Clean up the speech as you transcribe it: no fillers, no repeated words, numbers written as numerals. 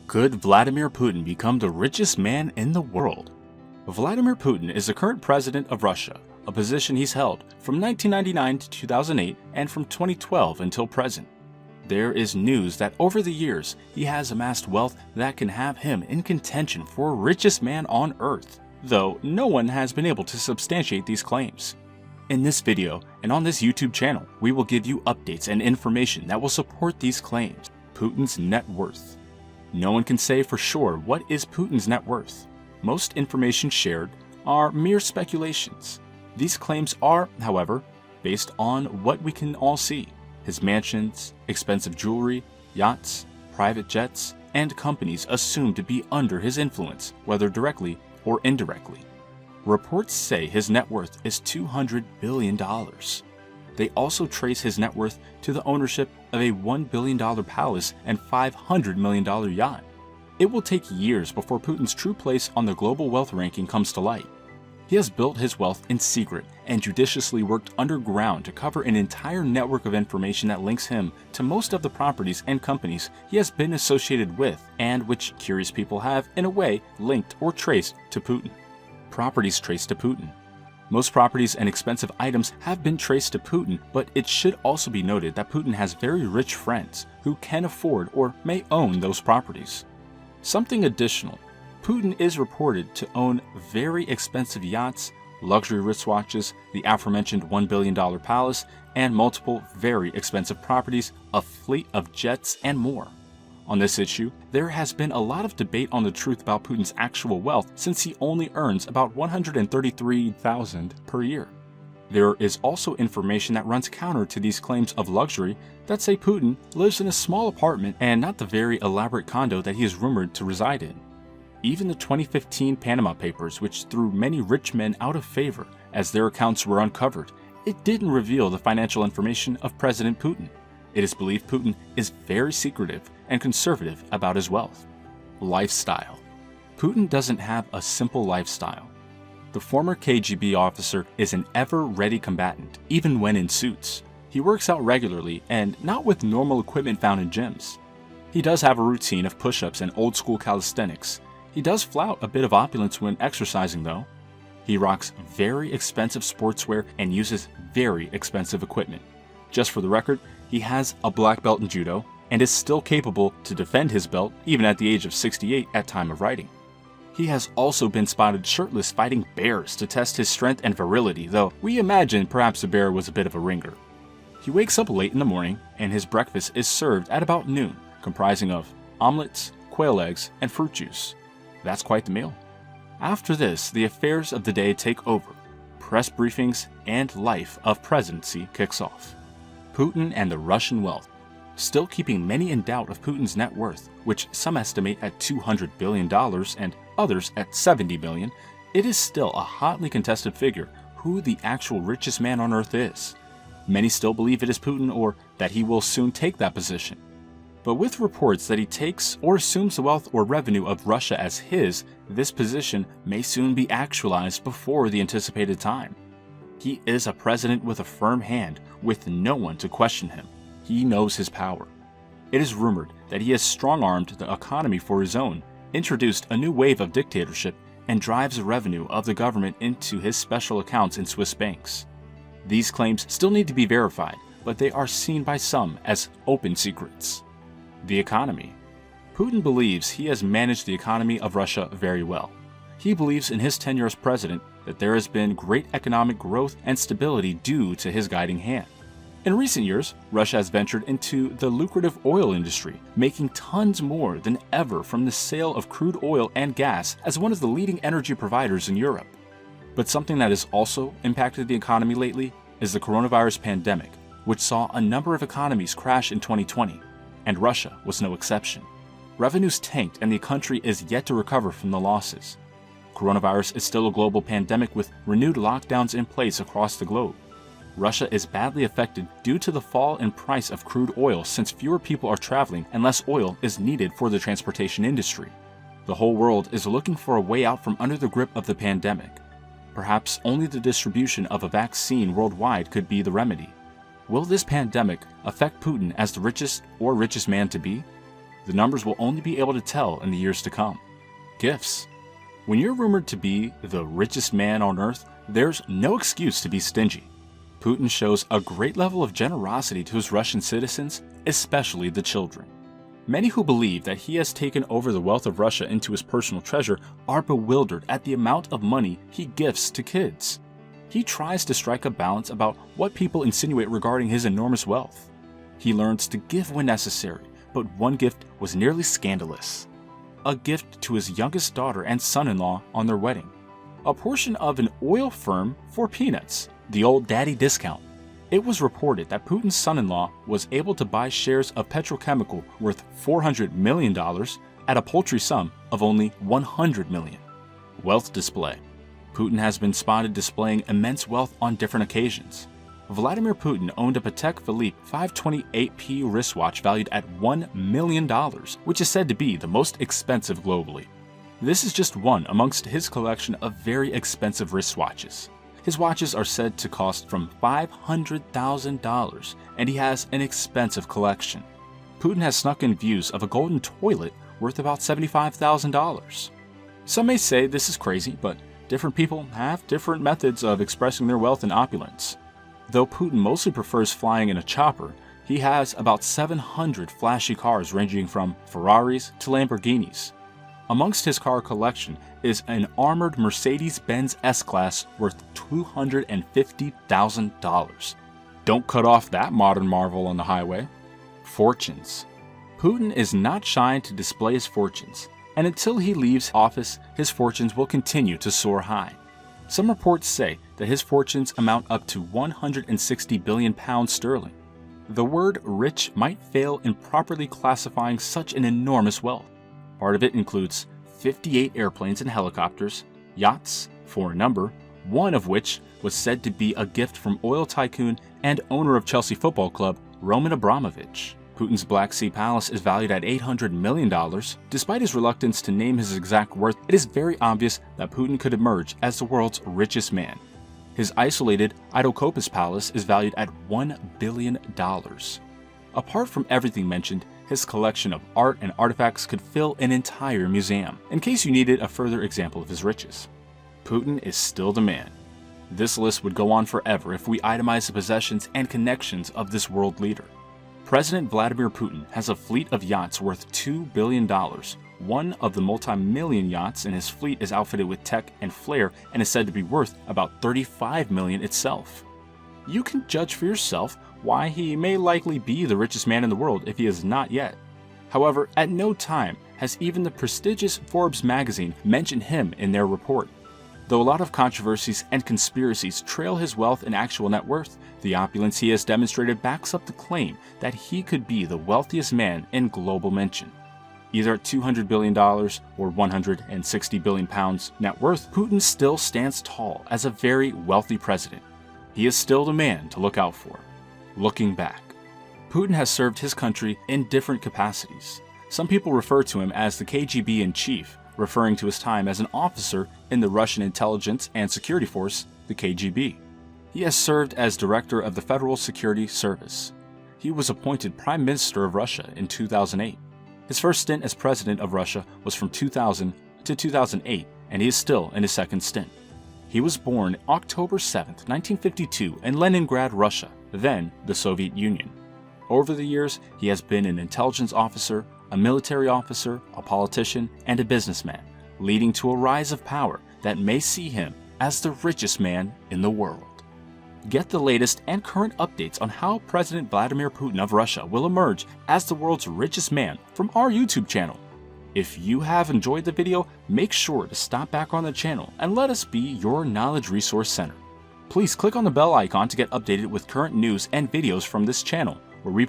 Could Vladimir Putin become the richest man in the world? Vladimir Putin is the current president of Russia, a position he's held from 1999 to 2008 and from 2012 until present. There is news that over the years, he has amassed wealth that can have him in contention for richest man on earth, though no one has been able to substantiate these claims. In this video and on this YouTube channel, we will give you updates and information that will support these claims. Putin's net worth. No one can say for sure what is Putin's net worth. Most information shared are mere speculations. These claims are, however, based on what we can all see: his mansions, expensive jewelry, yachts, private jets, and companies assumed to be under his influence, whether directly or indirectly. Reports say his net worth is $200 billion. They also trace his net worth to the ownership of a $1 billion palace and $500 million yacht. It will take years before Putin's true place on the global wealth ranking comes to light. He has built his wealth in secret and judiciously worked underground to cover an entire network of information that links him to most of the properties and companies he has been associated with, and which curious people have, in a way, linked or traced to Putin. Properties traced to Putin. Most properties and expensive items have been traced to Putin, but it should also be noted that Putin has very rich friends who can afford or may own those properties. Something additional, Putin is reported to own very expensive yachts, luxury wristwatches, the aforementioned $1 billion palace, and multiple very expensive properties, a fleet of jets, and more. On this issue, there has been a lot of debate on the truth about Putin's actual wealth, since he only earns about $133,000 per year. There is also information that runs counter to these claims of luxury that say Putin lives in a small apartment and not the very elaborate condo that he is rumored to reside in. Even the 2015 Panama Papers, which threw many rich men out of favor as their accounts were uncovered, it didn't reveal the financial information of President Putin. It is believed Putin is very secretive and conservative about his wealth. Lifestyle. Putin doesn't have a simple lifestyle. The former KGB officer is an ever-ready combatant, even when in suits. He works out regularly and not with normal equipment found in gyms. He does have a routine of push-ups and old-school calisthenics. He does flout a bit of opulence when exercising though. He rocks very expensive sportswear and uses very expensive equipment. Just for the record, he has a black belt in judo and is still capable to defend his belt even at the age of 68 at time of writing. He has also been spotted shirtless fighting bears to test his strength and virility, though we imagine perhaps the bear was a bit of a ringer. He wakes up late in the morning and his breakfast is served at about noon, comprising of omelets, quail eggs, and fruit juice. That's quite the meal. After this, the affairs of the day take over. Press briefings and life of presidency kicks off. Putin and the Russian wealth. Still keeping many in doubt of Putin's net worth, which some estimate at $200 billion and others at $70 billion, it is still a hotly contested figure who the actual richest man on earth is. Many still believe it is Putin or that he will soon take that position. But with reports that he takes or assumes the wealth or revenue of Russia as his, this position may soon be actualized before the anticipated time. He is a president with a firm hand, with no one to question him. He knows his power. It is rumored that he has strong-armed the economy for his own, introduced a new wave of dictatorship, and drives the revenue of the government into his special accounts in Swiss banks. These claims still need to be verified, but they are seen by some as open secrets. The economy. Putin believes he has managed the economy of Russia very well. He believes in his tenure as president that there has been great economic growth and stability due to his guiding hand. In recent years, Russia has ventured into the lucrative oil industry, making tons more than ever from the sale of crude oil and gas as one of the leading energy providers in Europe. But something that has also impacted the economy lately is the coronavirus pandemic, which saw a number of economies crash in 2020, and Russia was no exception. Revenues tanked and the country is yet to recover from the losses. Coronavirus is still a global pandemic with renewed lockdowns in place across the globe. Russia is badly affected due to the fall in price of crude oil since fewer people are traveling and less oil is needed for the transportation industry. The whole world is looking for a way out from under the grip of the pandemic. Perhaps only the distribution of a vaccine worldwide could be the remedy. Will this pandemic affect Putin as the richest or richest man to be? The numbers will only be able to tell in the years to come. Gifts. When you're rumored to be the richest man on earth, there's no excuse to be stingy. Putin shows a great level of generosity to his Russian citizens, especially the children. Many who believe that he has taken over the wealth of Russia into his personal treasure are bewildered at the amount of money he gifts to kids. He tries to strike a balance about what people insinuate regarding his enormous wealth. He learns to give when necessary, but one gift was nearly scandalous. A gift to his youngest daughter and son-in-law on their wedding. A portion of an oil firm for peanuts, the old daddy discount. It was reported that Putin's son-in-law was able to buy shares of petrochemical worth $400 million at a paltry sum of only $100 million. Wealth display. Putin has been spotted displaying immense wealth on different occasions. Vladimir Putin owned a Patek Philippe 528P wristwatch valued at $1 million, which is said to be the most expensive globally. This is just one amongst his collection of very expensive wristwatches. His watches are said to cost from $500,000, and he has an expensive collection. Putin has snuck in views of a golden toilet worth about $75,000. Some may say this is crazy, but different people have different methods of expressing their wealth and opulence. Though Putin mostly prefers flying in a chopper, he has about 700 flashy cars ranging from Ferraris to Lamborghinis. Amongst his car collection is an armored Mercedes-Benz S-Class worth $250,000. Don't cut off that modern marvel on the highway. Fortunes. Putin is not shy to display his fortunes, and until he leaves office, his fortunes will continue to soar high. Some reports say that his fortunes amount up to 160 billion pounds sterling. The word rich might fail in properly classifying such an enormous wealth. Part of it includes 58 airplanes and helicopters, yachts, for a number, one of which was said to be a gift from oil tycoon and owner of Chelsea Football Club, Roman Abramovich. Putin's Black Sea Palace is valued at $800 million. Despite his reluctance to name his exact worth, it is very obvious that Putin could emerge as the world's richest man. His isolated Idolkopis Palace is valued at $1 billion. Apart from everything mentioned, his collection of art and artifacts could fill an entire museum, in case you needed a further example of his riches. Putin is still the man. This list would go on forever if we itemize the possessions and connections of this world leader. President Vladimir Putin has a fleet of yachts worth $2 billion. One of the multi-million yachts in his fleet is outfitted with tech and flair and is said to be worth about $35 million itself. You can judge for yourself why he may likely be the richest man in the world if he is not yet. However, at no time has even the prestigious Forbes magazine mentioned him in their report. Though a lot of controversies and conspiracies trail his wealth and actual net worth, the opulence he has demonstrated backs up the claim that he could be the wealthiest man in global mention. Either at $200 billion or 160 billion pounds net worth, Putin still stands tall as a very wealthy president. He is still the man to look out for. Looking back, Putin has served his country in different capacities. Some people refer to him as the KGB in chief, referring to his time as an officer in the Russian intelligence and security force, the KGB. He has served as director of the Federal Security Service. He was appointed Prime Minister of Russia in 2008. His first stint as president of Russia was from 2000 to 2008, and he is still in his second stint. He was born October 7, 1952 in Leningrad, Russia, then the Soviet Union. Over the years, he has been an intelligence officer, a military officer, a politician, and a businessman, leading to a rise of power that may see him as the richest man in the world. Get the latest and current updates on how President Vladimir Putin of Russia will emerge as the world's richest man from our YouTube channel. If you have enjoyed the video, make sure to stop back on the channel and let us be your knowledge resource center. Please click on the bell icon to get updated with current news and videos from this channel, where we